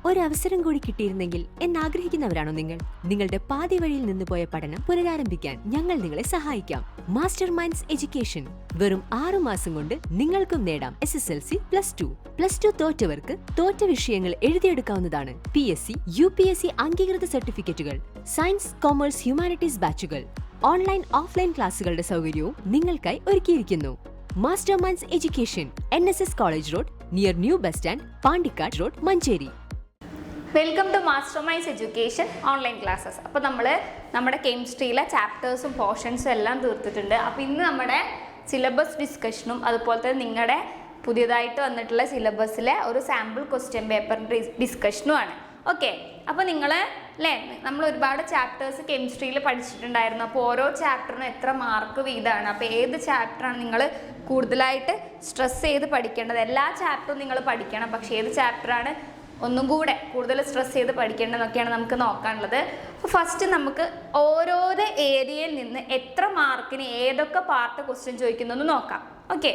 ഒരവസരം കൂടി കിട്ടിയിരുന്നെങ്കിൽ എന്നാഗ്രഹിക്കുന്നവരാണോ നിങ്ങൾ? നിങ്ങളുടെ പാതി വഴിയിൽ നിന്ന് പോയ പഠനം പുനരാരംഭിക്കാൻ ഞങ്ങൾ നിങ്ങളെ സഹായിക്കാം. Master minds education. വെറും 6 മാസം കൊണ്ട് നിങ്ങൾക്കും നേടാം SSLC +2 തോറ്റവർക്ക് തോറ്റ വിഷയങ്ങൾ എഴുതിയെടുക്കാവുന്നതാണ്. PSC UPSC അംഗീകൃത സർട്ടിഫിക്കറ്റുകൾ, സയൻസ് കോമേഴ്സ് ഹ്യൂമാനിറ്റീസ് ബാച്ചുകൾ, ഓൺലൈൻ ഓഫ്ലൈൻ ക്ലാസുകളുടെ സൗകര്യവും നിങ്ങൾക്കായി ഒരുക്കിയിരിക്കുന്നു. Master minds education, NSS college road, near new bus stand, Pandikkad road, Manjeri. Welcome to master minds education online classes. അപ്പോൾ നമ്മുടെ കെമിസ്ട്രിയിലെ ചാപ്റ്റേഴ്സും പോർഷൻസും എല്ലാം തീർത്തിട്ടുണ്ട്. അപ്പോൾ ഇന്ന് നമ്മുടെ സിലബസ് ഡിസ്കഷനും അതുപോലെ തന്നെ നിങ്ങളുടെ പുതിയതായിട്ട് വന്നിട്ടുള്ള സിലബസിലെ ഒരു സാമ്പിൾ ക്വസ്റ്റ്യൻ പേപ്പറിൻ്റെ ഡിസ്കഷനുമാണ്. ഓക്കെ, അപ്പോൾ നമ്മൾ ഒരുപാട് ചാപ്റ്റേഴ്സ് കെമിസ്ട്രിയിൽ പഠിച്ചിട്ടുണ്ടായിരുന്നു. അപ്പോൾ ഓരോ ചാപ്റ്ററിനും എത്ര മാർക്ക് വീതമാണ്, അപ്പോൾ ഏത് ചാപ്റ്ററാണ് നിങ്ങൾ കൂടുതലായിട്ട് സ്ട്രെസ് ചെയ്ത് പഠിക്കേണ്ടത്? എല്ലാ ചാപ്റ്ററും നിങ്ങൾ പഠിക്കണം, പക്ഷേ ഏത് ചാപ്റ്ററാണ് ഒന്നും കൂടെ കൂടുതൽ സ്ട്രെസ് ചെയ്ത് പഠിക്കേണ്ടതെന്നൊക്കെയാണ് നമുക്ക് നോക്കാനുള്ളത്. അപ്പോൾ ഫസ്റ്റ് നമുക്ക് ഓരോരോ ഏരിയയിൽ നിന്ന് എത്ര മാർക്കിന് ഏതൊക്കെ പാർട്ട് ക്വസ്റ്റ്യൻ ചോദിക്കുന്നതെന്ന് നോക്കാം. ഓക്കെ,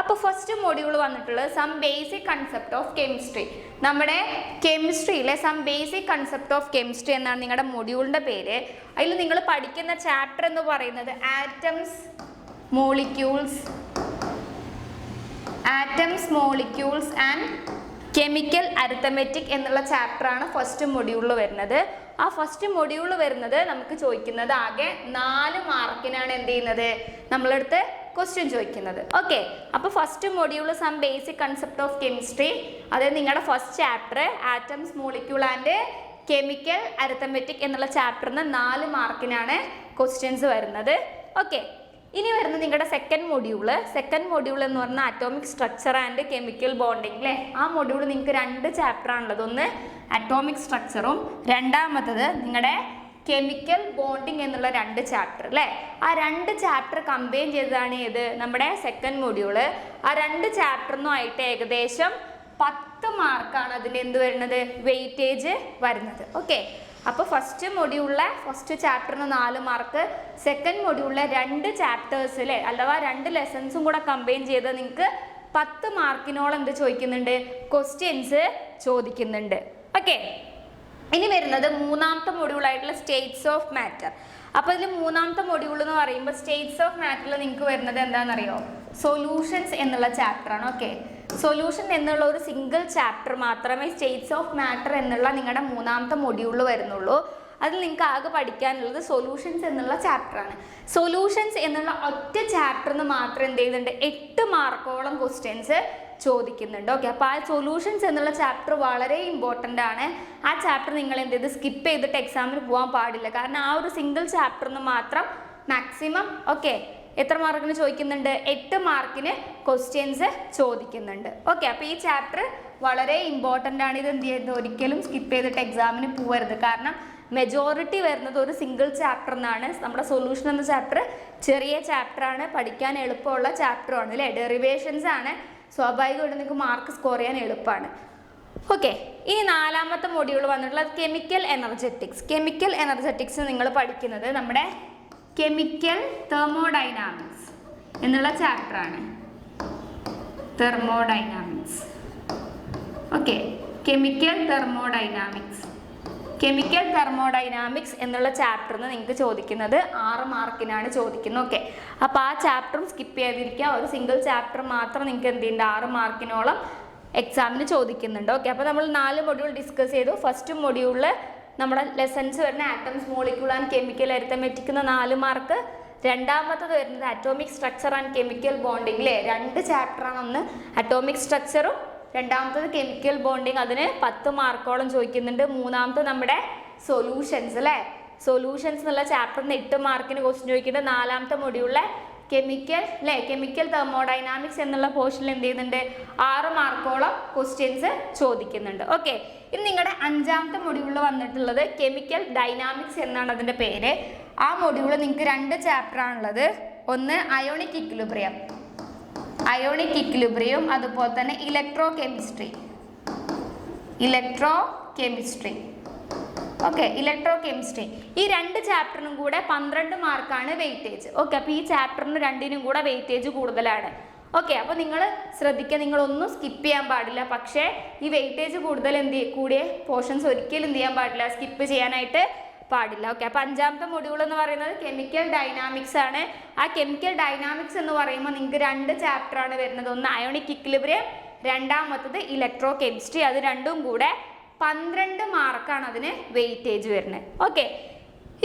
അപ്പോൾ ഫസ്റ്റ് മൊഡ്യൂൾ വന്നിട്ടുള്ളത് some basic concept of chemistry. നമ്മുടെ കെമിസ്ട്രിയിലെ some basic concept of chemistry എന്നാണ് നിങ്ങളുടെ മൊഡ്യൂളിൻ്റെ പേര്. അതിൽ നിങ്ങൾ പഠിക്കുന്ന ചാപ്റ്റർ എന്ന് പറയുന്നത് atoms, molecules and chemical arithmetic എന്നുള്ള ചാപ്റ്ററാണ് ഫസ്റ്റ് മൊഡ്യൂളിൽ വരുന്നത്. ആ ഫസ്റ്റ് മൊഡ്യൂൾ വരുന്നത് നമുക്ക് ചോദിക്കുന്നത് ആകെ 4 മാർക്കിനാണ് എന്ത് ചെയ്യുന്നത്, നമ്മളടുത്ത് ക്വസ്റ്റ്യൻ ചോദിക്കുന്നത്. ഓക്കെ, അപ്പോൾ first module some basic concept of chemistry, അതായത് നിങ്ങളുടെ first chapter atoms, molecule and chemical arithmetic എന്നുള്ള ചാപ്റ്ററിന് 4 മാർക്കിനാണ് ക്വസ്റ്റ്യൻസ് വരുന്നത്. ഓക്കെ, ഇനി വരുന്നത് നിങ്ങളുടെ സെക്കൻഡ് മൊഡ്യൂൾ എന്ന് പറഞ്ഞാൽ atomic structure and chemical bonding അല്ലേ. ആ മൊഡ്യൂൾ നിങ്ങൾക്ക് 2 ചാപ്റ്ററാണുള്ളത്. ഒന്ന് അറ്റോമിക് സ്ട്രക്ചറും രണ്ടാമത്തത് നിങ്ങളുടെ കെമിക്കൽ ബോണ്ടിങ് എന്നുള്ള 2 ചാപ്റ്റർ അല്ലേ. ആ 2 ചാപ്റ്റർ കമ്പൈൻ ചെയ്തതാണ് ഏത്, നമ്മുടെ സെക്കൻഡ് മൊഡ്യൂള്. ആ 2 ചാപ്റ്ററിനുമായിട്ട് ഏകദേശം 10 മാർക്കാണ് അതിന് എന്ത് വരുന്നത്, വെയിറ്റേജ് വരുന്നത്. ഓക്കെ, അപ്പോൾ ഫസ്റ്റ് മൊഡ്യൂളിലെ ഫസ്റ്റ് ചാപ്റ്ററിന് 4 മാർക്ക്, സെക്കൻഡ് മൊഡ്യൂളിലെ 2 ചാപ്റ്റേഴ്സിലെ അഥവാ 2 ലെസൺസും കൂടെ കമ്പൈൻ ചെയ്ത് നിങ്ങൾക്ക് 10 മാർക്കിനോളം എന്ത് ചോദിക്കുന്നുണ്ട്, ക്വസ്റ്റ്യൻസ് ചോദിക്കുന്നുണ്ട്. ഓക്കെ, ഇനി വരുന്നത് മൂന്നാമത്തെ മൊഡ്യൂളായിട്ടുള്ള സ്റ്റേറ്റ്സ് ഓഫ് മാറ്റർ. അപ്പോൾ ഇതിൽ മൂന്നാമത്തെ മൊഡ്യൂൾ എന്ന് പറയുമ്പോൾ സ്റ്റേറ്റ്സ് ഓഫ് മാറ്ററിൽ നിങ്ങൾക്ക് വരുന്നത് എന്താണെന്നറിയോ, സൊല്യൂഷൻസ് എന്നുള്ള ചാപ്റ്ററാണ്. ഓക്കെ, സൊല്യൂഷൻ എന്നുള്ള ഒരു സിംഗിൾ ചാപ്റ്റർ മാത്രമേ സ്റ്റേറ്റ്സ് ഓഫ് മാറ്റർ എന്നുള്ള നിങ്ങളുടെ മൂന്നാമത്തെ മൊഡ്യൂളിൽ വരുന്നുള്ളൂ. അതിൽ നിങ്ങൾക്ക് ആകെ പഠിക്കാനുള്ളത് സൊല്യൂഷൻസ് എന്നുള്ള ചാപ്റ്ററാണ്. സൊല്യൂഷൻസ് എന്നുള്ള ഒറ്റ ചാപ്റ്ററിന് മാത്രം എന്ത് ചെയ്യുന്നുണ്ട്, 8 മാർക്കോളം ക്വസ്റ്റ്യൻസ് ചോദിക്കുന്നുണ്ട്. ഓക്കെ, അപ്പോൾ ആ സൊല്യൂഷൻസ് എന്നുള്ള ചാപ്റ്റർ വളരെ ഇമ്പോർട്ടൻ്റ് ആണ്. ആ ചാപ്റ്റർ നിങ്ങൾ എന്ത് ചെയ്ത് സ്കിപ്പ് ചെയ്തിട്ട് എക്സാമിന് പോകാൻ പാടില്ല. കാരണം ആ ഒരു സിംഗിൾ ചാപ്റ്ററിന് മാത്രം മാക്സിമം എത്ര മാർക്കിന് ചോദിക്കുന്നുണ്ട്, 8 മാർക്കിന് ക്വസ്റ്റ്യൻസ് ചോദിക്കുന്നുണ്ട്. ഓക്കെ, അപ്പോൾ ഈ ചാപ്റ്റർ വളരെ ഇമ്പോർട്ടൻ്റ് ആണ്. ഇത് എന്ത് ചെയ്യുന്നത്, ഒരിക്കലും സ്കിപ്പ് ചെയ്തിട്ട് എക്സാമിന് പോകരുത്. കാരണം മെജോറിറ്റി വരുന്നത് ഒരു സിംഗിൾ ചാപ്റ്റർ എന്നാണ്. നമ്മുടെ സൊല്യൂഷൻ എന്ന ചാപ്റ്റർ ചെറിയ ചാപ്റ്ററാണ്, പഠിക്കാൻ എളുപ്പമുള്ള ചാപ്റ്ററാണ് അല്ലേ. ഡെറിവേഷൻസ് ആണ്, സ്വാഭാവികമായിട്ട് നിങ്ങൾക്ക് മാർക്ക് സ്കോർ ചെയ്യാൻ എളുപ്പമാണ്. ഓക്കെ, ഈ 4ാമത്തെ മൊഡ്യൂൾ വന്നിട്ടുള്ളത് കെമിക്കൽ എനർജറ്റിക്സ് നിങ്ങൾ പഠിക്കുന്നത് നമ്മുടെ കെമിക്കൽ തെർമോഡൈനാമിക്സ് എന്നുള്ള ചാപ്റ്ററാണ്. ഓക്കെ, കെമിക്കൽ തെർമോഡൈനാമിക്സ് എന്നുള്ള ചാപ്റ്ററിന് നിങ്ങൾക്ക് ചോദിക്കുന്നത് 6 മാർക്കിനാണ് ചോദിക്കുന്നത്. ഓക്കെ, അപ്പോൾ ആ ചാപ്റ്ററും സ്കിപ്പ് ചെയ്തിരിക്കുക. ഒരു സിംഗിൾ ചാപ്റ്റർ മാത്രം നിങ്ങൾക്ക് എന്ത് ചെയ്യുന്നുണ്ട്, 6 മാർക്കിനോളം എക്സാമിന് ചോദിക്കുന്നുണ്ട്. ഓക്കെ, അപ്പോൾ നമ്മൾ 4 മൊഡ്യൂൾ ഡിസ്കസ് ചെയ്തു. ഫസ്റ്റ് മൊഡ്യൂളിൽ നമ്മുടെ ലെസൺസ് വരുന്ന atoms, molecule and chemical arithmetic 4 mark. രണ്ടാമത്തത് വരുന്നത് atomic structure and chemical bonding അല്ലേ. 2 ചാപ്റ്ററാണ്, ഒന്ന് അറ്റോമിക് സ്ട്രക്ചറും രണ്ടാമത്തത് കെമിക്കൽ ബോണ്ടിങ്, അതിന് 10 മാർക്കോളം ചോദിക്കുന്നുണ്ട്. മൂന്നാമത്തെ നമ്മുടെ സൊല്യൂഷൻസ് അല്ലേ. സൊല്യൂഷൻസ് എന്നുള്ള ചാപ്റ്ററിന് 8 മാർക്കിന് ക്വസ്റ്റ്യൻ ചോദിക്കുന്നുണ്ട്. 4ാമത്തെ മൊഡ്യൂളിലെ കെമിക്കൽ തെർമോഡൈനാമിക്സ് എന്നുള്ള പോർഷനിൽ എന്ത് ചെയ്യുന്നുണ്ട്, 6 മാർക്കോളം ക്വസ്റ്റ്യൻസ് ചോദിക്കുന്നുണ്ട്. ഓക്കെ, ഇനി നിങ്ങളുടെ 5ാമത്തെ മൊഡ്യൂളിൽ വന്നിട്ടുള്ളത് കെമിക്കൽ ഡൈനാമിക്സ് എന്നാണ് അതിൻ്റെ പേര്. ആ മൊഡ്യൂളിൽ നിങ്ങൾക്ക് 2 ചാപ്റ്ററാണുള്ളത്. ഒന്ന് അയോണിക് ഇക്വിലിബ്രിയം അതുപോലെ തന്നെ electro chemistry. Okay, electro chemistry ഈ 2 ചാപ്റ്ററിനും കൂടെ 12 മാർക്കാണ് വെയിറ്റേജ്. ഓക്കെ, അപ്പോൾ ഈ ചാപ്റ്ററിന് 2നും കൂടെ വെയിറ്റേജ് കൂടുതലാണ്. ഓക്കെ, അപ്പോൾ നിങ്ങൾ ശ്രദ്ധിക്കുക, നിങ്ങളൊന്നും സ്കിപ്പ് ചെയ്യാൻ പാടില്ല. പക്ഷേ ഈ വെയിറ്റേജ് കൂടുതൽ കൂടിയ പോർഷൻസ് ഒരിക്കലും എന്ത് ചെയ്യാൻ പാടില്ല, സ്കിപ്പ് ചെയ്യാനായിട്ട് പാടില്ല. ഓക്കെ, അപ്പോൾ 5ാമത്തെ മൊഡ്യൂൾ എന്ന് പറയുന്നത് കെമിക്കൽ ഡൈനാമിക്സ് ആണ്. ആ കെമിക്കൽ ഡൈനാമിക്സ് എന്ന് പറയുമ്പോൾ നിങ്ങൾക്ക് 2 ചാപ്റ്റർ ആണ് വരുന്നത്. ഒന്ന് അയോണിക് ഇക്വിലിബ്രിയം, രണ്ടാമത്തത് ഇലക്ട്രോ കെമിസ്ട്രി. അത് രണ്ടും കൂടെ 12 മാർക്കാണ് അതിന് വെയിറ്റേജ് വരുന്നത്. ഓക്കെ,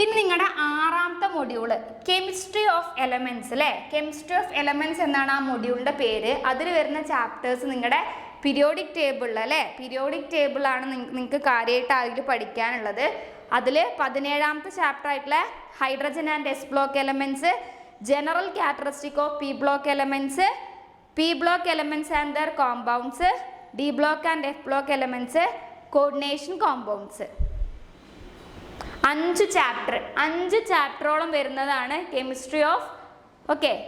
ഇനി നിങ്ങളുടെ 6ാമത്തെ മൊഡ്യൂള് കെമിസ്ട്രി ഓഫ് എലമെന്റ്സ് അല്ലേ. കെമിസ്ട്രി ഓഫ് എലമെന്റ്സ് എന്നാണ് ആ മൊഡ്യൂളിൻ്റെ പേര്. അതിൽ വരുന്ന ചാപ്റ്റേഴ്സ് നിങ്ങളുടെ പീരിയോഡിക് ടേബിളിൽ അല്ലേ, പീരിയോഡിക് ടേബിളാണ് നിങ്ങൾക്ക് കാര്യമായിട്ട് അതിൽ പഠിക്കാനുള്ളത്. അതിൽ 17ാമത്തെ ചാപ്റ്റർ ആയിട്ടുള്ള hydrogen and S block elements, general characteristic of P block elements, P block elements and there compounds, D block and F block elements, coordination compounds. 5 ചാപ്റ്ററോളം വരുന്നതാണ് chemistry of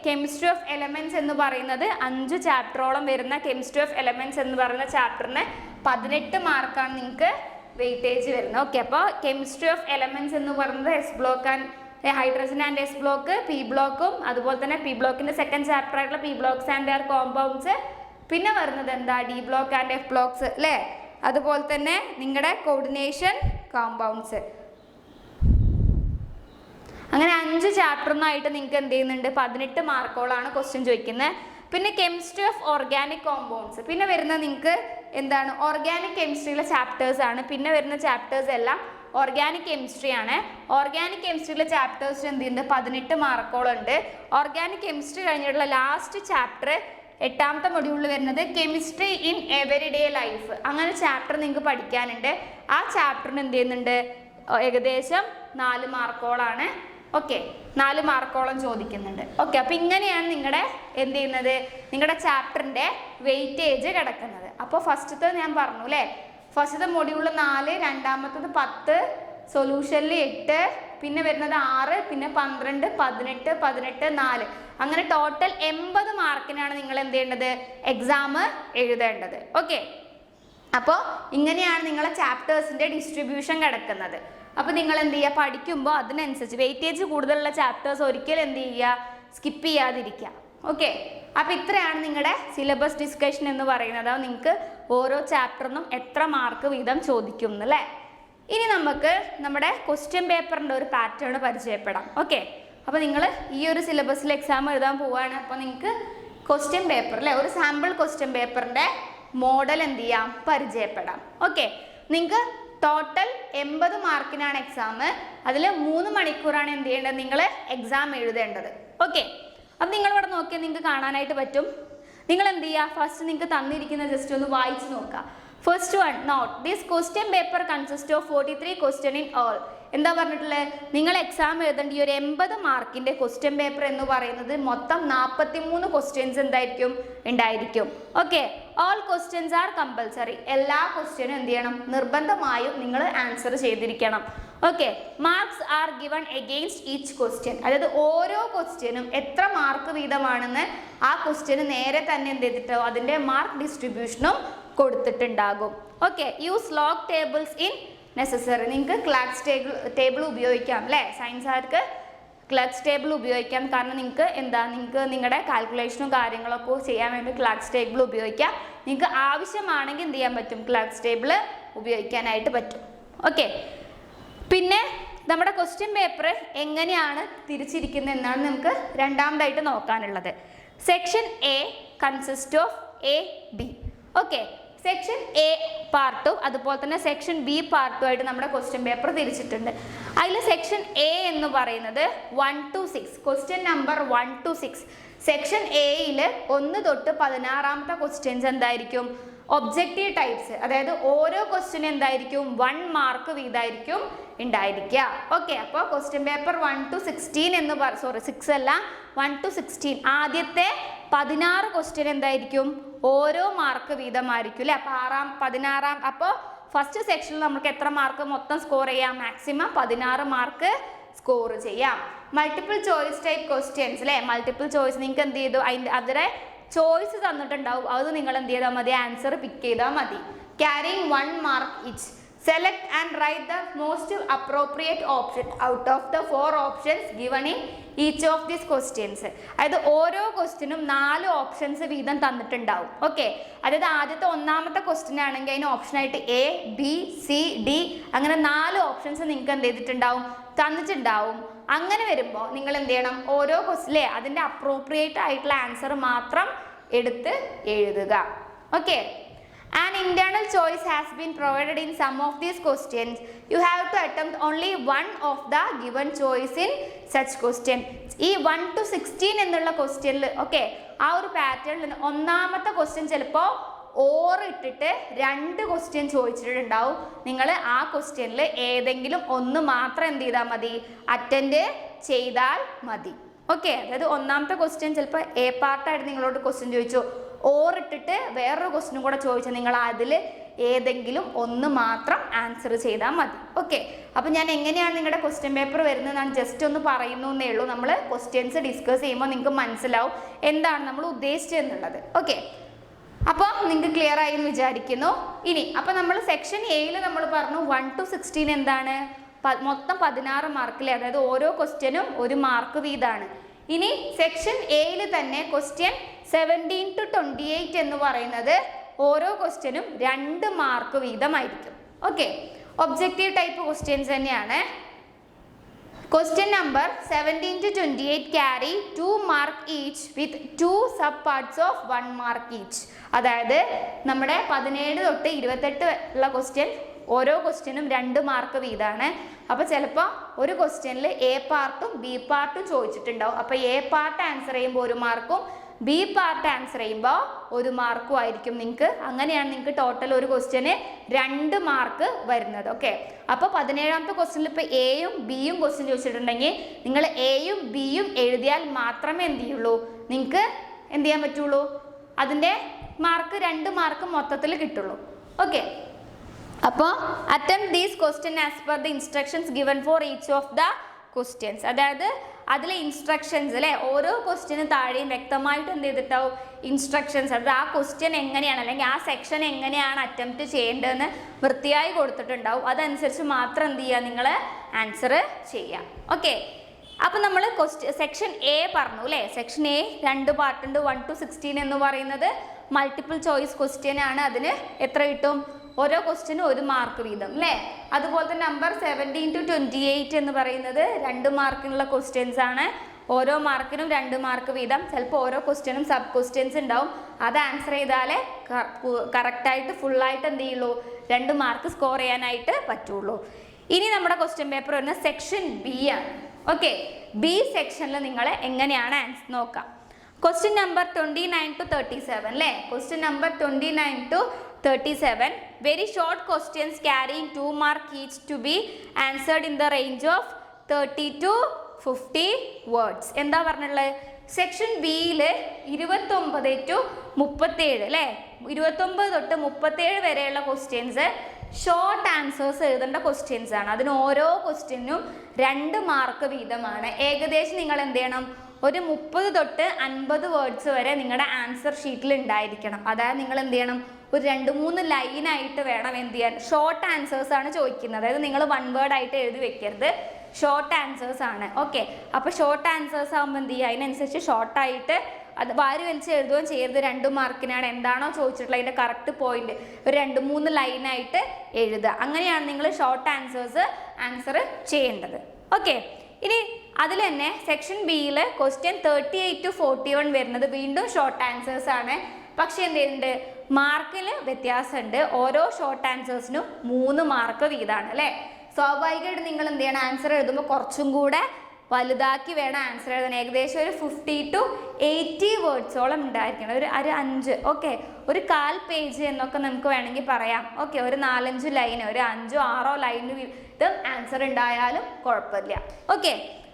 chemistry of elements എന്ന് പറയുന്നത്. 5 ചാപ്റ്ററോളം വരുന്ന chemistry of elements എന്ന് പറയുന്ന ചാപ്റ്ററിന് 18 മാർക്കാണ് നിങ്ങൾക്ക് weightage വരുന്നത്. Okay, അപ്പോൾ കെമിസ്ട്രി ഓഫ് എലമെന്റ്സ് എന്ന് പറയുന്നത് S block and hydrogen and S block, P ബ്ലോക്കും, അതുപോലെ തന്നെ പി ബ്ലോക്കിന്റെ സെക്കൻഡ് ചാപ്റ്റർ ആയിട്ടുള്ള P blocks and there compounds, പിന്നെ വരുന്നത് എന്താ D block and F blocks അല്ലേ, അതുപോലെ തന്നെ നിങ്ങളുടെ കോർഡിനേഷൻ കോമ്പൗണ്ട്സ്. അങ്ങനെ 5 ചാപ്റ്ററിനായിട്ട് നിങ്ങൾക്ക് എന്ത് ചെയ്യുന്നുണ്ട്, 18 മാർക്കോളാണ് ക്വസ്റ്റ്യൻ ചോദിക്കുന്നത്. പിന്നെ കെമിസ്ട്രി ഓഫ് ഓർഗാനിക് കോമ്പൗണ്ട്സ്, പിന്നെ വരുന്നത് നിങ്ങൾക്ക് എന്താണ് ഓർഗാനിക് കെമിസ്ട്രിയിലെ ചാപ്റ്റേഴ്സ് ആണ്. പിന്നെ വരുന്ന ചാപ്റ്റേഴ്സ് എല്ലാം ഓർഗാനിക് കെമിസ്ട്രി ആണ്. ഓർഗാനിക് കെമിസ്ട്രിയിലെ ചാപ്റ്റേഴ്സ് എന്ത് ചെയ്യുന്നുണ്ട്, 18 മാർക്കോളം ഉണ്ട്. ഓർഗാനിക് കെമിസ്ട്രി കഴിഞ്ഞിട്ടുള്ള ലാസ്റ്റ് ചാപ്റ്റർ 8ാമത്തെ മൊഡ്യൂളിൽ വരുന്നത് കെമിസ്ട്രി ഇൻ എവരിഡേ ലൈഫ്. അങ്ങനെ ചാപ്റ്റർ നിങ്ങൾക്ക് പഠിക്കാനുണ്ട്. ആ ചാപ്റ്ററിന് എന്ത് ചെയ്യുന്നുണ്ട്, ഏകദേശം 4 മാർക്കോളാണ്. ഓക്കെ, 4 മാർക്കോളം ചോദിക്കുന്നുണ്ട്. ഓക്കെ, അപ്പോൾ ഇങ്ങനെയാണ് നിങ്ങളുടെ എന്ത് ചെയ്യുന്നത്, നിങ്ങളുടെ ചാപ്റ്ററിൻ്റെ വെയിറ്റേജ് കിടക്കുന്നത്. അപ്പോൾ ഫസ്റ്റത്തെ ഞാൻ പറഞ്ഞു അല്ലേ, ഫസ്റ്റത്തെ മൊഡ്യൂളിൽ 4, രണ്ടാമത്തത് 10, സൊല്യൂഷനിൽ 8, പിന്നെ വരുന്നത് 6, പിന്നെ 12, 18, 18, 4, അങ്ങനെ ടോട്ടൽ 80 മാർക്കിനാണ് നിങ്ങൾ എന്ത് ചെയ്യേണ്ടത്, എക്സാം എഴുതേണ്ടത്. ഓക്കെ, അപ്പോൾ ഇങ്ങനെയാണ് നിങ്ങളെ ചാപ്റ്റേഴ്സിൻ്റെ ഡിസ്ട്രിബ്യൂഷൻ കിടക്കുന്നത്. അപ്പോൾ നിങ്ങൾ എന്ത് ചെയ്യുക, പഠിക്കുമ്പോൾ അതിനനുസരിച്ച് വെയിറ്റേജ് കൂടുതലുള്ള ചാപ്റ്റേഴ്സ് ഒരിക്കലും എന്ത് ചെയ്യുക, സ്കിപ്പ് ചെയ്യാതിരിക്കുക. ഓക്കെ, അപ്പോൾ ഇത്രയാണ് നിങ്ങളുടെ സിലബസ് ഡിസ്കഷൻ എന്ന് പറയുന്നത്. അപ്പോൾ നിങ്ങൾക്ക് ഓരോ ചാപ്റ്ററിനും എത്ര മാർക്ക് വീതം ചോദിക്കും എന്നല്ലേ. ഇനി നമുക്ക് നമ്മുടെ ക്വസ്റ്റ്യൻ പേപ്പറിൻ്റെ ഒരു പാറ്റേൺ പരിചയപ്പെടാം. ഓക്കെ, അപ്പോൾ നിങ്ങൾ ഈ ഒരു സിലബസിൽ എക്സാം എഴുതാൻ പോവുകയാണ്. അപ്പോൾ നിങ്ങൾക്ക് ക്വസ്റ്റ്യൻ പേപ്പർ അല്ലേ, ഒരു സാമ്പിൾ ക്വസ്റ്റ്യൻ പേപ്പറിൻ്റെ മോഡൽ എന്ത് ചെയ്യാം, പരിചയപ്പെടാം. ഓക്കെ, നിങ്ങൾക്ക് ടോട്ടൽ 80 മാർക്കിനാണ് എക്സാം. അതിൽ 3 മണിക്കൂറാണ് എന്ത് ചെയ്യേണ്ടത്, നിങ്ങൾ എക്സാം എഴുതേണ്ടത്. ഓക്കെ, അപ്പം നിങ്ങളിവിടെ നോക്കിയാൽ നിങ്ങൾക്ക് കാണാനായിട്ട് പറ്റും. നിങ്ങൾ എന്ത് ചെയ്യുക, ഫസ്റ്റ് നിങ്ങൾക്ക് തന്നിരിക്കുന്ന ജസ്റ്റ് ഒന്ന് വായിച്ച് നോക്കുക. First one, note this question paper consist of 43 question in all. എന്താ പറഞ്ഞിട്ടുള്ളത്, നിങ്ങൾ എക്സാം എഴുതേണ്ട ഈ ഒരു 80 മാർക്കിൻ്റെ ക്വസ്റ്റ്യൻ പേപ്പർ എന്ന് പറയുന്നത് മൊത്തം 43 ക്വസ്റ്റ്യൻസ് എന്തായിരിക്കും ഉണ്ടായിരിക്കും. Okay, all questions are compulsory. എല്ലാ ക്വസ്റ്റ്യനും എന്ത് ചെയ്യണം, നിർബന്ധമായും നിങ്ങൾ ആൻസർ ചെയ്തിരിക്കണം. Okay, marks are given against each question. അതായത് ഓരോ ക്വസ്റ്റ്യനും എത്ര മാർക്ക് വീതമാണെന്ന് ആ ക്വസ്റ്റ്യന് നേരെ തന്നെ എന്ത് ചെയ്തിട്ടോ അതിൻ്റെ മാർക്ക് ഡിസ്ട്രിബ്യൂഷനും കൊടുത്തിട്ടുണ്ടാകും. Okay, use log tables in necessary. നിങ്ങൾക്ക് ക്ലാക്സ് ടേബിൾ ഉപയോഗിക്കാം അല്ലേ, സയൻസുകാർക്ക് ക്ലാക്സ് ടേബിൾ ഉപയോഗിക്കാം. കാരണം നിങ്ങൾക്ക് നിങ്ങളുടെ കാൽക്കുലേഷനും കാര്യങ്ങളൊക്കെ ചെയ്യാൻ വേണ്ടി ക്ലാക്സ് ടേബിൾ ഉപയോഗിക്കാം. നിങ്ങൾക്ക് ആവശ്യമാണെങ്കിൽ എന്ത് ചെയ്യാൻ പറ്റും, ക്ലാക്സ് ടേബിൾ ഉപയോഗിക്കാനായിട്ട് പറ്റും. ഓക്കെ, പിന്നെ നമ്മുടെ ക്വസ്റ്റ്യൻ പേപ്പർ എങ്ങനെയാണ് തിരിച്ചിരിക്കുന്നത് എന്നാണ് നമുക്ക് രണ്ടാമതായിട്ട് നോക്കാനുള്ളത്. Section A consist of A B. Okay, section A പാർട്ടും അതുപോലെ തന്നെ സെക്ഷൻ ബി പാർട്ടും ആയിട്ട് നമ്മുടെ ക്വസ്റ്റ്യൻ പേപ്പർ തിരിച്ചിട്ടുണ്ട്. അതിൽ സെക്ഷൻ എ എന്ന് പറയുന്നത് 1 to 6, question number 1 to 6. Section എയിൽ 1 തൊട്ട് 16ാമത്തെ ക്വസ്റ്റ്യൻസ് എന്തായിരിക്കും, ഒബ്ജക്റ്റീവ് ടൈപ്സ്. അതായത് ഓരോ ക്വസ്റ്റ്യനും എന്തായിരിക്കും 1 മാർക്ക് വീതമായിരിക്കും ഉണ്ടായിരിക്കുക. ഓക്കെ, അപ്പോൾ ക്വസ്റ്റ്യൻ പേപ്പർ 1 to 16 എന്ന് 6 അല്ല 1 to 16 ആദ്യത്തെ 16 ക്വസ്റ്റ്യൻ എന്തായിരിക്കും ഓരോ മാർക്ക് വീതമായിരിക്കും അല്ലേ. അപ്പോൾ 16 അപ്പോൾ ഫസ്റ്റ് സെക്ഷനിൽ നമുക്ക് എത്ര മാർക്ക് മൊത്തം സ്കോർ ചെയ്യാം, മാക്സിമം 16 മാർക്ക് സ്കോർ ചെയ്യാം. മൾട്ടിപ്പിൾ ചോയ്സ് ടൈപ്പ് ക്വസ്റ്റ്യൻസ് അല്ലേ, മൾട്ടിപ്പിൾ ചോയ്സ് നിങ്ങൾക്ക് എന്ത് ചെയ്തു, അതിൻ്റെ ചോയ്സ് തന്നിട്ടുണ്ടാവും, അത് നിങ്ങൾ എന്ത് ചെയ്താൽ മതി, ആൻസർ പിക്ക് ചെയ്താൽ മതി. Carrying 1 mark each. Select and write the most appropriate option out of the 4 options given in each of these questions. അതായത് ഓരോ ക്വസ്റ്റിനും 4 ഓപ്ഷൻസ് വീതം തന്നിട്ടുണ്ടാവും. ഓക്കെ, അതായത് ആദ്യത്തെ ഒന്നാമത്തെ ക്വസ്റ്റ്യൻ ആണെങ്കിൽ അതിന് ഓപ്ഷനായിട്ട് എ, ബി, സി, ഡി അങ്ങനെ 4 ഓപ്ഷൻസ് നിങ്ങൾക്ക് എന്ത് ചെയ്തിട്ടുണ്ടാവും, തന്നിട്ടുണ്ടാവും. അങ്ങനെ വരുമ്പോൾ നിങ്ങൾ എന്ത് ചെയ്യണം, ഓരോ ക്വസ്റ്റിലെ അതിൻ്റെ അപ്രോപ്രിയേറ്റ് ആയിട്ടുള്ള ആൻസർ മാത്രം എടുത്ത് എഴുതുക. Okay, an internal choice has been provided in some of these questions. You have to attempt only one of the given choice in such question. ഈ 1 to 16 എന്നുള്ള ക്വസ്റ്റ്യനിൽ ഓക്കെ ആ ഒരു പാറ്റേണിൽ ഒന്നാമത്തെ ക്വസ്റ്റ്യൻ ചിലപ്പോൾ ഓർ ഇട്ടിട്ട് 2 ക്വസ്റ്റ്യൻ ചോദിച്ചിട്ടുണ്ടാവും. നിങ്ങൾ ആ ക്വസ്റ്റ്യനിൽ ഏതെങ്കിലും ഒന്ന് മാത്രം എന്ത് ചെയ്താൽ മതി, അറ്റൻഡ് ചെയ്താൽ മതി. ഓക്കെ, അതായത് ഒന്നാമത്തെ ക്വസ്റ്റ്യൻ ചിലപ്പോൾ എ പാർട്ടായിട്ട് നിങ്ങളോട് ക്വസ്റ്റ്യൻ ചോദിച്ചു, ഓർ ഇട്ടിട്ട് വേറൊരു ക്വസ്റ്റ്യനും കൂടെ ചോദിച്ചാൽ നിങ്ങൾ അതിൽ ഏതെങ്കിലും ഒന്ന് മാത്രം ആൻസർ ചെയ്താൽ മതി. ഓക്കെ, അപ്പോൾ ഞാൻ എങ്ങനെയാണ് നിങ്ങളുടെ ക്വസ്റ്റ്യൻ പേപ്പർ വരുന്നത് ഞാൻ ജസ്റ്റ് ഒന്ന് പറയുന്നേ ഉള്ളൂ. നമ്മൾ ക്വസ്റ്റ്യൻസ് ഡിസ്കസ് ചെയ്യുമ്പോൾ നിങ്ങൾക്ക് മനസ്സിലാവും എന്താണ് നമ്മൾ ഉദ്ദേശിച്ചതെന്നുള്ളത്. ഓക്കെ, അപ്പോൾ നിങ്ങൾക്ക് ക്ലിയർ ആയി എന്ന് വിചാരിക്കുന്നു. ഇനി അപ്പോൾ നമ്മൾ സെക്ഷൻ എയിൽ നമ്മൾ പറഞ്ഞു 1 to 16 എന്താണ്, മൊത്തം 16 മാർക്കിലെ, അതായത് ഓരോ ക്വസ്റ്റ്യനും 1 മാർക്ക് വീതമാണ്. ഇനി സെക്ഷൻ എയിൽ തന്നെ ക്വസ്റ്റ്യൻ 17 to 28 എന്ന് പറയുന്നത് ഓരോ ക്വസ്റ്റ്യനും 2 മാർക്ക് വീതമായിരിക്കും. ഓക്കെ, ഒബ്ജക്റ്റീവ് ടൈപ്പ് ക്വസ്റ്റ്യൻസ് തന്നെയാണ്. Question number 17 to 28 carry 2 mark each with 2 sub parts of 1 mark each. അതായത് നമ്മുടെ 17 തൊട്ട് 28 ഉള്ള ക്വസ്റ്റ്യൻ ഓരോ ക്വസ്റ്റ്യനും 2 മാർക്ക് വീതമാണ്. അപ്പോൾ ചിലപ്പോൾ ഒരു ക്വസ്റ്റ്യനിൽ എ പാർട്ടും ബി പാർട്ടും ചോദിച്ചിട്ടുണ്ടാവും. അപ്പോൾ എ പാർട്ട് ആൻസർ ചെയ്യുമ്പോൾ 1 മാർക്കും ബി പാർട്ട് ആൻസർ ചെയ്യുമ്പോൾ 1 മാർക്കും ആയിരിക്കും നിങ്ങൾക്ക്. അങ്ങനെയാണ് നിങ്ങൾക്ക് ടോട്ടൽ ഒരു ക്വസ്റ്റ്യന് 2 മാർക്ക് വരുന്നത്. ഓക്കെ, അപ്പോൾ 17ാമത്തെ ക്വസ്റ്റ്യനിൽ ഇപ്പോൾ എയും ബിയും ക്വസ്റ്റ്യൻ ചോദിച്ചിട്ടുണ്ടെങ്കിൽ നിങ്ങൾ എയും ബിയും എഴുതിയാൽ മാത്രമേ എന്ത് ചെയ്യുള്ളൂ, നിങ്ങൾക്ക് എന്ത് ചെയ്യാൻ പറ്റുള്ളൂ, അതിൻ്റെ മാർക്ക് 2 മാർക്ക് മൊത്തത്തിൽ കിട്ടുള്ളൂ. ഓക്കെ, അപ്പോൾ attempt these question as per the instructions given for each of the questions. അതായത് അതിലെ ഇൻസ്ട്രക്ഷൻസ് അല്ലേ, ഓരോ ക്വസ്റ്റ്യനും താഴെയും വ്യക്തമായിട്ട് എന്ത് ചെയ്തിട്ടാവും ഇൻസ്ട്രക്ഷൻസ്, അതായത് ആ ക്വസ്റ്റ്യൻ എങ്ങനെയാണ് അല്ലെങ്കിൽ ആ സെക്ഷൻ എങ്ങനെയാണ് അറ്റംപ്റ്റ് ചെയ്യേണ്ടതെന്ന് വൃത്തിയായി കൊടുത്തിട്ടുണ്ടാവും. അതനുസരിച്ച് മാത്രം എന്ത് ചെയ്യുക, നിങ്ങൾ ആൻസർ ചെയ്യുക. ഓക്കെ, അപ്പോൾ നമ്മൾ സെക്ഷൻ എ പറഞ്ഞു അല്ലേ. Section A 2 പാർട്ടുണ്ട്. 1 to 16 എന്ന് പറയുന്നത് മൾട്ടിപ്പിൾ ചോയ്സ് ക്വസ്റ്റ്യൻ ആണ്. അതിന് എത്ര കിട്ടും, ഓരോ ക്വസ്റ്റ്യനും 1 മാർക്ക് വീതം അല്ലേ. അതുപോലെ തന്നെ നമ്പർ 17 to 28 എന്ന് പറയുന്നത് 2 മാർക്കിനുള്ള ക്വസ്റ്റ്യൻസ് ആണ്. ഓരോ മാർക്കിനും 2 മാർക്ക് വീതം. ചിലപ്പോൾ ഓരോ ക്വസ്റ്റ്യനും സബ് ക്വസ്റ്റ്യൻസ് ഉണ്ടാവും. അത് ആൻസർ ചെയ്താലേ കറക്റ്റായിട്ട് ഫുള്ളായിട്ട് എന്ത് ചെയ്യുള്ളൂ, 2 മാർക്ക് സ്കോർ ചെയ്യാനായിട്ട് പറ്റുള്ളൂ. ഇനി നമ്മുടെ ക്വസ്റ്റ്യൻ പേപ്പർ വരുന്ന സെക്ഷൻ ബി ആണ്. ഓക്കെ, ബി സെക്ഷനിൽ നിങ്ങൾ എങ്ങനെയാണ് ആൻസർ നോക്കാം. ക്വസ്റ്റ്യൻ നമ്പർ 29 to 37 അല്ലേ. Question number 29 to 37 very short questions carrying 2 mark each to be answered in the range of 30 to 50 words. എന്താ പറഞ്ഞുള്ളത്, സെക്ഷൻ ബിയിൽ 29 to 37 അല്ലേ, 29 തൊട്ട് 37 വരെയുള്ള ക്വസ്റ്റ്യൻസ് ഷോർട്ട് ആൻസേഴ്സ് എഴുതേണ്ട ക്വസ്റ്റ്യൻസ് ആണ്. അതിന് ഓരോ ക്വസ്റ്റ്യനും 2 മാർക്ക് വീതമാണ്. ഏകദേശം നിങ്ങൾ എന്ത് ചെയ്യണം, ഒരു 30 തൊട്ട് 50 വേർഡ്സ് വരെ നിങ്ങളുടെ ആൻസർ ഷീറ്റിൽ ഉണ്ടായിരിക്കണം. അതായത് നിങ്ങൾ എന്ത് ചെയ്യണം, ഒരു 2-3 ലൈനായിട്ട് വേണം എന്ത് ചെയ്യാൻ. ഷോർട്ട് ആൻസേഴ്സ് ആണ് ചോദിക്കുന്നത്. അതായത് നിങ്ങൾ 1 വേർഡ് ആയിട്ട് എഴുതി വെക്കരുത്, ഷോർട്ട് ആൻസേഴ്സ് ആണ്. ഓക്കെ, അപ്പോൾ ഷോർട്ട് ആൻസേഴ്സ് ആകുമ്പോൾ എന്ത് ചെയ്യുക, അതിനനുസരിച്ച് ഷോർട്ടായിട്ട് അത് വാരി വലിച്ച് എഴുതുകയും ചെയ്യരുത്. 2 മാർക്കിനാണ് എന്താണോ ചോദിച്ചിട്ടുള്ളത് അതിൻ്റെ കറക്റ്റ് പോയിന്റ് ഒരു 2-3 ലൈനായിട്ട് എഴുതുക. അങ്ങനെയാണ് നിങ്ങൾ ഷോർട്ട് ആൻസേഴ്സ് ആൻസർ ചെയ്യേണ്ടത്. ഓക്കെ, ഇനി അതിൽ തന്നെ സെക്ഷൻ ബിയിൽ ക്വസ്റ്റ്യൻ 38 to 41 വരുന്നത് വീണ്ടും ഷോർട്ട് ആൻസേഴ്സ് ആണ്. പക്ഷെ എന്ത് ചെയ്യുന്നുണ്ട്, മാർക്കിൽ വ്യത്യാസമുണ്ട്. ഓരോ ഷോർട്ട് ആൻസേഴ്സിനും 3 മാർക്ക് വീതമാണ് അല്ലേ. സ്വാഭാവികമായിട്ട് നിങ്ങൾ എന്ത് ചെയ്യണം, ആൻസർ എഴുതുമ്പോൾ കുറച്ചും കൂടെ വലുതാക്കി വേണം ആൻസർ എഴുതാൻ. ഏകദേശം ഒരു 50 to 80 വേർഡ്സോളം ഉണ്ടായിരിക്കണം. ഒരു 5 ഓക്കെ, ഒരു 1/4 പേജ് എന്നൊക്കെ നമുക്ക് വേണമെങ്കിൽ പറയാം. ഓക്കെ, ഒരു 4-5 ലൈൻ, ഒരു 5-6 ലൈന് വീതം ആൻസർ ഉണ്ടായാലും കുഴപ്പമില്ല. ഓക്കെ,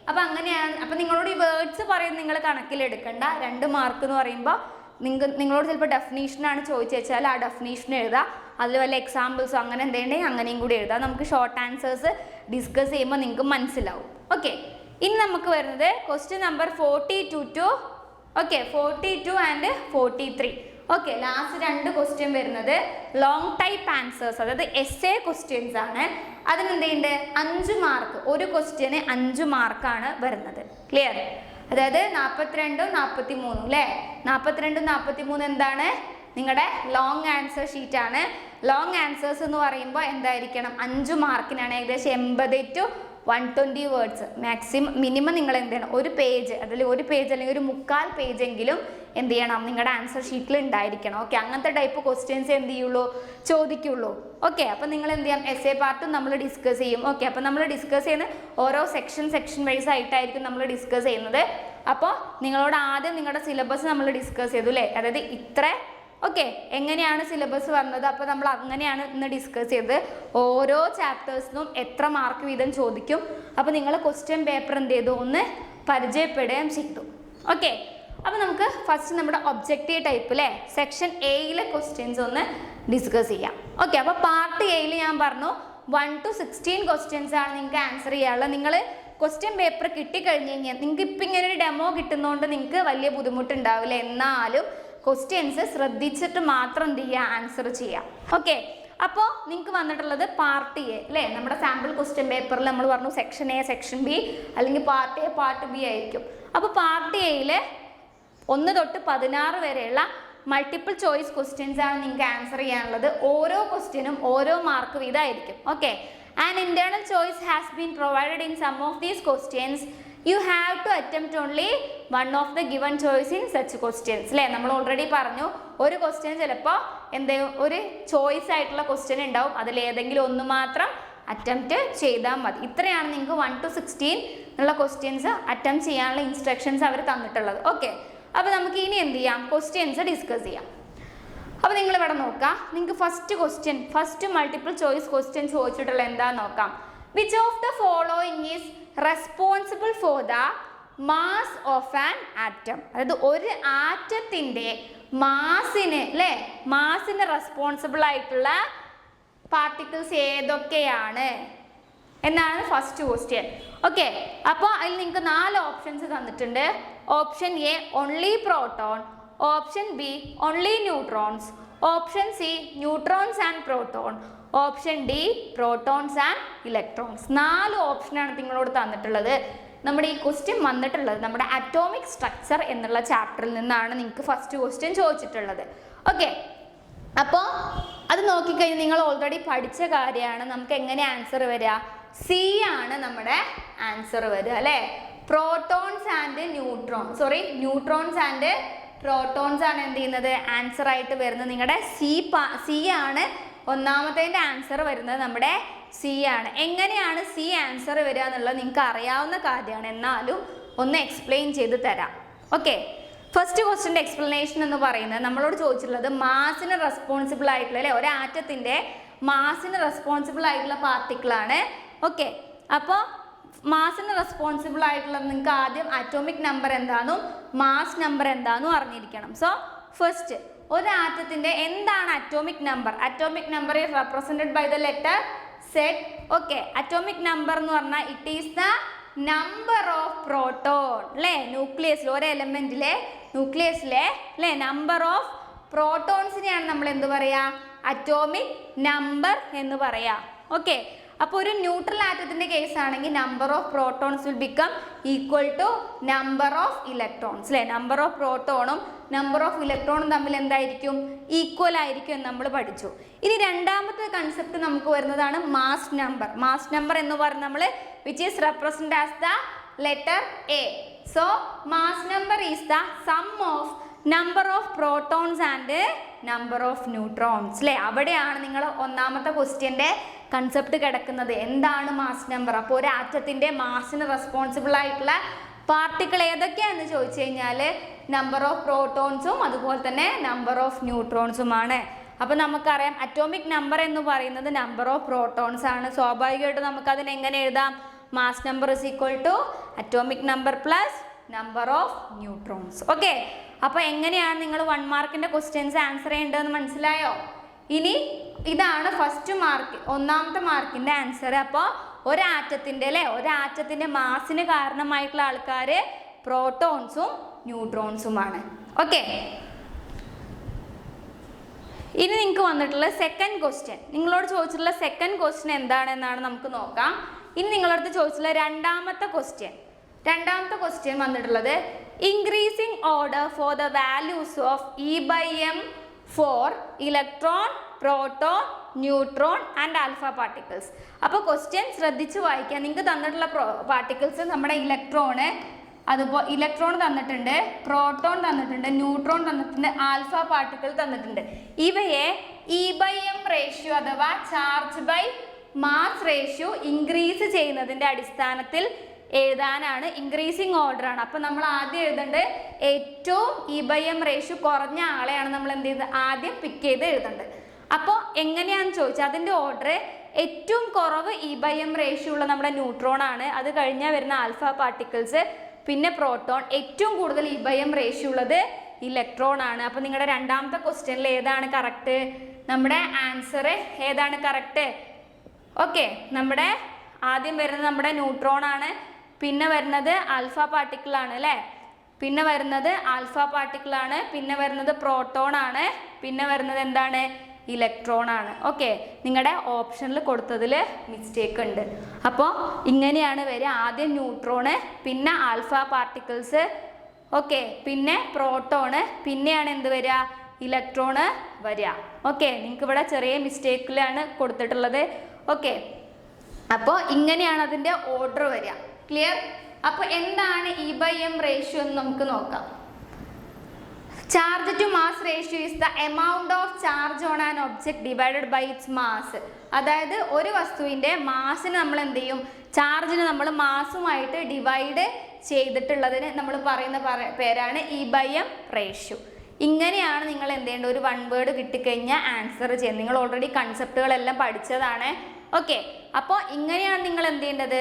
അപ്പം അങ്ങനെയാണ്. അപ്പം നിങ്ങളോട് ഈ വേർഡ്സ് പറയുന്നത് നിങ്ങൾ കണക്കിലെടുക്കണ്ട. 2 മാർക്ക് എന്ന് പറയുമ്പോൾ നിങ്ങളോട് ചിലപ്പോൾ ഡെഫിനീഷനാണ് ചോദിച്ചു വെച്ചാൽ ആ ഡെഫിനീഷൻ എഴുതുക. അതിൽ വല്ല എക്സാമ്പിൾസോ അങ്ങനെ എന്തെങ്കിലും അങ്ങനെയും കൂടി എഴുതാം. നമുക്ക് ഷോർട്ട് ആൻസേഴ്സ് ഡിസ്കസ് ചെയ്യുമ്പോൾ നിങ്ങൾക്ക് മനസ്സിലാവും. ഓക്കെ, ഇനി നമുക്ക് വരുന്നത് question number 42 to 42 and 43. Okay, last 2 question വരുന്നത് ലോങ് ടൈപ്പ് ആൻസേഴ്സ്, അതായത് essay ക്വസ്റ്റ്യൻസ് ആണ്. അതിനെന്ത് ചെയ്യുന്നുണ്ട്, 5 മാർക്ക്, ഒരു ക്വസ്റ്റ്യന് 5 മാർക്കാണ് വരുന്നത്. ക്ലിയർ? അതായത് 42 43 അല്ലേ, 42 43 എന്താണ്, നിങ്ങളുടെ ലോങ് ആൻസർ ഷീറ്റ് ആണ്. ലോങ് ആൻസേഴ്സ് എന്ന് പറയുമ്പോൾ എന്തായിരിക്കണം, 5 മാർക്കിനാണ്. ഏകദേശം 80 to 120 വേർഡ്സ് മാക്സിമം, മിനിമം നിങ്ങൾ എന്ത് ചെയ്യണം, ഒരു പേജ്, അതിൽ ഒരു പേജ് അല്ലെങ്കിൽ ഒരു 3/4 പേജെങ്കിലും എന്ത് ചെയ്യണം, നിങ്ങളുടെ ആൻസർ ഷീറ്റിൽ ഉണ്ടായിരിക്കണം. ഓക്കെ, അങ്ങനത്തെ ടൈപ്പ് ക്വസ്റ്റ്യൻസ് എന്ത് ചെയ്യുള്ളൂ, ചോദിക്കുള്ളൂ. ഓക്കെ, അപ്പം നിങ്ങൾ എന്ത് ചെയ്യാം, essay പാർട്ടും നമ്മൾ ഡിസ്കസ് ചെയ്യും. ഓക്കെ, അപ്പം നമ്മൾ ഡിസ്കസ് ചെയ്യുന്ന ഓരോ സെക്ഷൻ വൈസ് ആയിട്ടായിരിക്കും നമ്മൾ ഡിസ്കസ് ചെയ്യുന്നത്. അപ്പോൾ നിങ്ങളോട് ആദ്യം നിങ്ങളുടെ സിലബസ് നമ്മൾ ഡിസ്കസ് ചെയ്തു അല്ലേ, അതായത് ഇത്ര. ഓക്കെ, എങ്ങനെയാണ് സിലബസ് വന്നത്, അപ്പോൾ നമ്മൾ അങ്ങനെയാണ് ഇന്ന് ഡിസ്കസ് ചെയ്തത്. ഓരോ ചാപ്റ്റേഴ്സിനും എത്ര മാർക്ക് വീതം ചോദിക്കും, അപ്പോൾ നിങ്ങൾ ക്വസ്റ്റ്യൻ പേപ്പർ എന്ത് ചെയ്തു, ഒന്ന് പരിചയപ്പെടുകയും ചെയ്തു. ഓക്കെ, അപ്പോൾ നമുക്ക് ഫസ്റ്റ് നമ്മുടെ ഒബ്ജക്റ്റീവ് ടൈപ്പ് അല്ലേ, സെക്ഷൻ എയിലെ ക്വസ്റ്റ്യൻസ് ഒന്ന് ഡിസ്കസ് ചെയ്യാം. ഓക്കെ, അപ്പോൾ പാർട്ട് എയിൽ ഞാൻ പറഞ്ഞു 1 to 16 ക്വസ്റ്റ്യൻസ് ആണ് നിങ്ങൾക്ക് ആൻസർ ചെയ്യാനുള്ളത്. നിങ്ങൾ ക്വസ്റ്റ്യൻ പേപ്പർ കിട്ടിക്കഴിഞ്ഞ് കഴിഞ്ഞാൽ നിങ്ങൾക്ക് ഇപ്പം ഇങ്ങനെ ഒരു ഡെമോ കിട്ടുന്നതുകൊണ്ട് നിങ്ങൾക്ക് വലിയ ബുദ്ധിമുട്ടുണ്ടാവില്ല. എന്നാലും ക്വസ്റ്റ്യൻസ് ശ്രദ്ധിച്ചിട്ട് മാത്രം എന്ത് ചെയ്യുക, ആൻസർ ചെയ്യാം. ഓക്കെ, അപ്പോൾ നിങ്ങൾക്ക് വന്നിട്ടുള്ളത് പാർട്ട് എ അല്ലേ, നമ്മുടെ സാമ്പിൾ ക്വസ്റ്റ്യൻ പേപ്പറിൽ നമ്മൾ പറഞ്ഞു സെക്ഷൻ എ, സെക്ഷൻ ബി, അല്ലെങ്കിൽ പാർട്ട് എ, പാർട്ട് ബി ആയിരിക്കും. അപ്പോൾ പാർട്ട് എയിൽ 1 തൊട്ട് 16 വരെയുള്ള മൾട്ടിപ്പിൾ ചോയ്സ് ക്വസ്റ്റ്യൻസ് ആണ് നിങ്ങൾക്ക് ആൻസർ ചെയ്യാനുള്ളത്. ഓരോ ക്വസ്റ്റ്യനും ഓരോ മാർക്ക് വീതമായിരിക്കും. Okay, and internal choice has been provided in some of these questions. You have to attempt only one of the given choice in such questions. അല്ലേ, നമ്മൾ ഓൾറെഡി പറഞ്ഞു, ഒരു ക്വസ്റ്റ്യൻ ചിലപ്പോൾ ഒരു ചോയ്സ് ആയിട്ടുള്ള ക്വസ്റ്റ്യൻ ഉണ്ടാവും, അതിലേതെങ്കിലും ഒന്ന് മാത്രം അറ്റംപ്റ്റ് ചെയ്താൽ മതി. ഇത്രയാണ് നിങ്ങൾക്ക് 1 to 16 ഉള്ള ക്വസ്റ്റ്യൻസ് അറ്റംപ്റ്റ് ചെയ്യാനുള്ള ഇൻസ്ട്രക്ഷൻസ് അവർ തന്നിട്ടുള്ളത്. ഓക്കെ, അപ്പോൾ നമുക്ക് ഇനി എന്ത് ചെയ്യാം, ക്വസ്റ്റ്യൻസ് ഡിസ്കസ് ചെയ്യാം. അപ്പോൾ നിങ്ങൾ ഇവിടെ നോക്കാം, നിങ്ങൾക്ക് ഫസ്റ്റ് മൾട്ടിപ്പിൾ ചോയ്സ് ക്വസ്റ്റ്യൻ ചോദിച്ചിട്ടുള്ള എന്താണെന്ന് നോക്കാം. Which of the following is responsible for the mass of an atom? അതായത് ഒരു ആറ്റത്തിൻ്റെ മാസിന് അല്ലേ, മാസിന് റെസ്പോൺസിബിൾ ആയിട്ടുള്ള പാർട്ടിക്കിൾസ് ഏതൊക്കെയാണ് എന്നാണ് ഫസ്റ്റ് ക്വസ്റ്റ്യൻ. ഓക്കെ, അപ്പോൾ അതിൽ നിങ്ങൾക്ക് 4 ഓപ്ഷൻസ് തന്നിട്ടുണ്ട്. Option A only proton, option B only neutrons, option C neutrons and proton, option D protons and electrons. 4 ഓപ്ഷനാണ് നിങ്ങളോട് തന്നിട്ടുള്ളത്. നമ്മുടെ ഈ ക്വസ്റ്റ്യൻ വന്നിട്ടുള്ളത് നമ്മുടെ അറ്റോമിക് സ്ട്രക്ചർ എന്നുള്ള ചാപ്റ്ററിൽ നിന്നാണ് നിങ്ങൾക്ക് ഫസ്റ്റ് ക്വസ്റ്റ്യൻ ചോദിച്ചിട്ടുള്ളത്. ഓക്കെ, അപ്പോൾ അത് നോക്കിക്കഴിഞ്ഞാൽ നിങ്ങൾ ഓൾറെഡി പഠിച്ച കാര്യമാണ്. നമുക്ക് എങ്ങനെ ആൻസർ വരിക, സി ആണ് നമ്മുടെ ആൻസർ വരിക അല്ലേ. Protons and neutrons and protons ആണ് എന്ത് ചെയ്യുന്നത്, ആൻസർ ആയിട്ട് വരുന്നത്. നിങ്ങളുടെ സി ആണ് ഒന്നാമത്തേൻ്റെ ആൻസർ വരുന്നത്, നമ്മുടെ സി ആണ്. എങ്ങനെയാണ് സി ആൻസർ വരിക എന്നുള്ളത് നിങ്ങൾക്ക് അറിയാവുന്ന കാര്യമാണ്, എന്നാലും ഒന്ന് എക്സ്പ്ലെയിൻ ചെയ്ത് തരാം. ഓക്കെ, ഫസ്റ്റ് ക്വസ്റ്റ്യൻ്റെ എക്സ്പ്ലനേഷൻ എന്ന് പറയുന്നത് നമ്മളോട് ചോദിച്ചിട്ടുള്ളത് മാസിന് റെസ്പോൺസിബിൾ ആയിട്ടുള്ള അല്ലേ, ഒരു ആറ്റത്തിൻ്റെ മാസിന് റെസ്പോൺസിബിൾ ആയിട്ടുള്ള പാർട്ടിക്കിളാണ്. ഓക്കെ, അപ്പോൾ മാസിന് റെസ്പോൺസിബിൾ ആയിട്ടുള്ള നിങ്ങൾക്ക് ആദ്യം അറ്റോമിക് നമ്പർ എന്താണെന്നും മാസ് നമ്പർ എന്താണെന്നും അറിഞ്ഞിരിക്കണം. സോ ഫസ്റ്റ് ഒരു ആറ്റത്തിൻ്റെ എന്താണ് atomic number? Atomic number is represented by the letter Z. Okay, atomic number എന്ന് പറഞ്ഞാൽ it is the number of proton അല്ലേ, ന്യൂക്ലിയസിൽ ഒരു എലമെൻറ്റിലെ ന്യൂക്ലിയസിലെ അല്ലേ നമ്പർ ഓഫ് പ്രോട്ടോൺസിനെയാണ് നമ്മൾ എന്ത് പറയുക, അറ്റോമിക് നമ്പർ എന്ന് പറയാം. ഓക്കെ, അപ്പോൾ ഒരു ന്യൂട്രൽ ആറ്റത്തിൻ്റെ കേസ് ആണെങ്കിൽ number of protons will become equal to number of electrons അല്ലേ. നമ്പർ ഓഫ് പ്രോട്ടോണും നമ്പർ ഓഫ് ഇലക്ട്രോണും തമ്മിൽ എന്തായിരിക്കും, ഈക്വൽ ആയിരിക്കും എന്ന് നമ്മൾ പഠിച്ചു. ഇനി രണ്ടാമത്തെ കൺസെപ്റ്റ് നമുക്ക് വരുന്നതാണ് മാസ് നമ്പർ. മാസ് നമ്പർ എന്ന് പറയുന്നത് നമ്മൾ which is represent as the letter A. So mass number is the sum of number of protons and number of neutrons അല്ലേ. അവിടെയാണ് നിങ്ങൾ ഒന്നാമത്തെ ക്വസ്റ്റ്യൻ്റെ കൺസെപ്റ്റ് കിടക്കുന്നത്. എന്താണ് മാസ് നമ്പർ? അപ്പോൾ ഒരു ആറ്റത്തിൻ്റെ മാസിന് റെസ്പോൺസിബിൾ ആയിട്ടുള്ള പാർട്ടിക്കിൾ ഏതൊക്കെയാണെന്ന് ചോദിച്ചു കഴിഞ്ഞാൽ നമ്പർ ഓഫ് പ്രോട്ടോൺസും അതുപോലെ തന്നെ നമ്പർ ഓഫ് ന്യൂട്രോൺസുമാണ്. അപ്പോൾ നമുക്കറിയാം അറ്റോമിക് നമ്പർ എന്ന് പറയുന്നത് നമ്പർ ഓഫ് പ്രോട്ടോൺസ് ആണ്. സ്വാഭാവികമായിട്ടും നമുക്കതിന് എങ്ങനെ എഴുതാം, mass number is equal to atomic number plus number of neutrons. Okay, അപ്പോൾ എങ്ങനെയാണ് നിങ്ങൾ 1 മാർക്കിൻ്റെ ക്വസ്റ്റ്യൻസ് ആൻസർ ചെയ്യേണ്ടതെന്ന് മനസ്സിലായോ? ഇനി ഇതാണ് ഫസ്റ്റ് മാർക്ക്, ഒന്നാമത്തെ മാർക്കിൻ്റെ ആൻസർ. അപ്പോൾ ഒരാറ്റത്തിൻ്റെ മാസിന് കാരണമായിട്ടുള്ള ആൾക്കാർ പ്രോട്ടോൺസും ന്യൂട്രോൺസുമാണ്. ഓക്കെ, ഇനി നിങ്ങൾക്ക് വന്നിട്ടുള്ള സെക്കൻഡ് ക്വസ്റ്റ്യൻ, നിങ്ങളോട് ചോദിച്ചിട്ടുള്ള സെക്കൻഡ് ക്വസ്റ്റ്യൻ എന്താണെന്നാണ് നമുക്ക് നോക്കാം. ഇനി നിങ്ങളടുത്ത് ചോദിച്ചിട്ടുള്ള രണ്ടാമത്തെ ക്വസ്റ്റ്യൻ വന്നിട്ടുള്ളത് increasing order for the values of E/m for electron, proton, neutron and alpha particles. അപ്പോൾ ക്വസ്റ്റ്യൻ ശ്രദ്ധിച്ച് വായിക്കുക. നിങ്ങൾക്ക് തന്നിട്ടുള്ള പാർട്ടിക്കിൾസ് നമ്മുടെ അതുപോലെ ഇലക്ട്രോൺ തന്നിട്ടുണ്ട്, പ്രോട്ടോൺ തന്നിട്ടുണ്ട്, ന്യൂട്രോൺ തന്നിട്ടുണ്ട്, ആൽഫ പാർട്ടിക്കിൾ തന്നിട്ടുണ്ട്. ഇവയെ E/m റേഷ്യോ അഥവാ charge by mass ratio increase ചെയ്യുന്നതിൻ്റെ അടിസ്ഥാനത്തിൽ എഴുതാനാണ്, ഇൻക്രീസിങ് ഓർഡർ ആണ്. അപ്പോൾ നമ്മൾ ആദ്യം എഴുതേണ്ടത് ഏറ്റവും E/m റേഷ്യോ കുറഞ്ഞ ആളെയാണ് നമ്മൾ എന്ത് ചെയ്യുന്നത്, ആദ്യം പിക്ക് ചെയ്ത് എഴുതേണ്ടത്. അപ്പോൾ എങ്ങനെയാണെന്ന് ചോദിച്ചാൽ അതിൻ്റെ ഓർഡർ ഏറ്റവും കുറവ് E/m റേഷ്യോ ഉള്ള നമ്മുടെ ന്യൂട്രോൺ ആണ്, അത് കഴിഞ്ഞാൽ വരുന്ന ആൽഫ പാർട്ടിക്കിൾസ്, പിന്നെ പ്രോട്ടോൺ, ഏറ്റവും കൂടുതൽ E/m റേഷ്യോ ഉള്ളത് ഇലക്ട്രോൺ ആണ്. അപ്പോൾ നിങ്ങളുടെ രണ്ടാമത്തെ ക്വസ്റ്റ്യനിൽ ഏതാണ് കറക്റ്റ്? നമ്മുടെ ആൻസർ ഏതാണ് കറക്റ്റ്? ഓക്കെ, നമ്മുടെ ആദ്യം വരുന്നത് നമ്മുടെ ന്യൂട്രോൺ ആണ്, പിന്നെ വരുന്നത് ആൽഫ പാർട്ടിക്കിൾ ആണ് അല്ലേ, പിന്നെ വരുന്നത് ആൽഫ പാർട്ടിക്കിൾ ആണ്, പിന്നെ വരുന്നത് പ്രോട്ടോൺ ആണ്, പിന്നെ വരുന്നത് എന്താണ്, ഇലക്ട്രോൺ ആണ്. ഓക്കെ, നിങ്ങളുടെ ഓപ്ഷനിൽ കൊടുത്തതിൽ മിസ്റ്റേക്ക് ഉണ്ട്. അപ്പോൾ ഇങ്ങനെയാണ് വരിക, ആദ്യം ന്യൂട്രോണ്, പിന്നെ ആൽഫ പാർട്ടിക്കിൾസ്, ഓക്കെ, പിന്നെ പ്രോട്ടോണ്, പിന്നെയാണ് എന്ത് വരിക, ഇലക്ട്രോണ് വരിക. ഓക്കെ, നിങ്ങൾക്ക് ഇവിടെ ചെറിയ മിസ്റ്റേക്കിലാണ് കൊടുത്തിട്ടുള്ളത്. ഓക്കെ, അപ്പോൾ ഇങ്ങനെയാണ് അതിൻ്റെ ഓർഡർ വരിക. ക്ലിയർ? അപ്പോൾ എന്താണ് E/m റേഷ്യോ എന്ന് നമുക്ക് നോക്കാം. Charge to mass ratio is the amount of charge on an object divided by its mass. അതായത് ഒരു വസ്തുവിൻ്റെ മാസിന് നമ്മൾ എന്ത് ചെയ്യും, ചാർജിന് നമ്മൾ മാസുമായിട്ട് ഡിവൈഡ് ചെയ്തിട്ടുള്ളതിന് നമ്മൾ പറയുന്ന പേരാണ് E/m റേഷ്യോ. ഇങ്ങനെയാണ് നിങ്ങൾ എന്ത് ചെയ്യേണ്ടത്, ഒരു വൺ വേർഡ് കിട്ടിക്കഴിഞ്ഞാൽ ആൻസർ ചെയ്യുന്നത്. നിങ്ങൾ ഓൾറെഡി കൺസെപ്റ്റുകളെല്ലാം പഠിച്ചതാണ്. ഓക്കെ, അപ്പോൾ ഇങ്ങനെയാണ് നിങ്ങൾ എന്ത് ചെയ്യേണ്ടത്,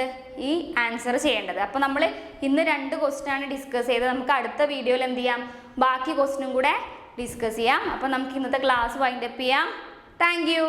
ഈ ആൻസർ ചെയ്യേണ്ടത്. അപ്പോൾ നമ്മൾ ഇന്ന് 2 ക്വസ്റ്റ്യനാണ് ഡിസ്കസ് ചെയ്തത്. നമുക്ക് അടുത്ത വീഡിയോയിൽ എന്ത് ചെയ്യാം, ബാക്കി ക്വസ്റ്റ്യനും കൂടെ ഡിസ്കസ് ചെയ്യാം. അപ്പോൾ നമുക്ക് ഇന്നത്തെ ക്ലാസ് വൈൻഡപ്പ് ചെയ്യാം. Thank you.